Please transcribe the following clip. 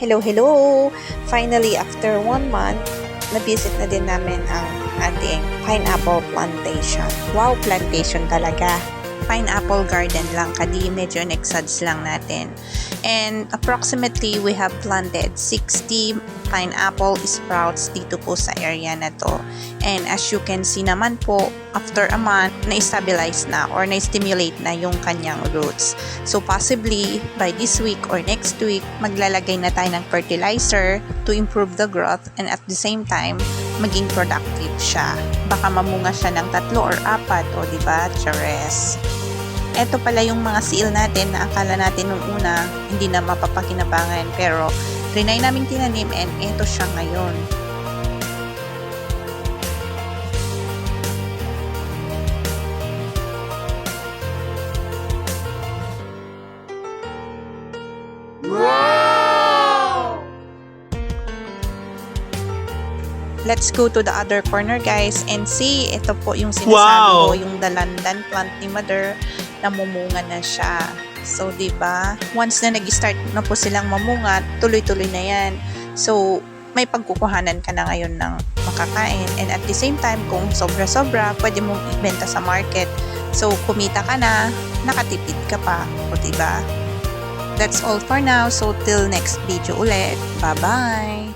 Hello! Finally, after 1 month, na-visit na din namin ang ating pineapple plantation. Wow, plantation talaga. Pineapple garden lang, kadi medyo nexads lang natin. And approximately, we have planted 60 pineapple sprouts dito po sa area na to. And as you can see naman po, after a month, na-stabilize na or na-stimulate na yung kanyang roots. So possibly, by this week or next week, maglalagay na tayo ng fertilizer to improve the growth and at the same time, maging productive siya. Baka mamunga siya ng 3 or 4, o diba, Chares? Ito pala yung mga seal natin na akala natin nung una hindi na mapapakinabangan, pero trinay namin tinanim and ito siya ngayon. Wow! Let's go to the other corner, guys, and see. Ito po yung sinasabi Wow! ko, yung dalandan plant ni Mother, namumunga na siya. So, diba? Once na nag-start na po silang mamunga, tuloy-tuloy na yan. So, may pagkukuhanan ka na ngayon ng makakain. And at the same time, kung sobra-sobra, pwede mong ibenta sa market. So, kumita ka na, nakatipid ka pa. O, diba? That's all for now. So, till next video ulit. Bye-bye!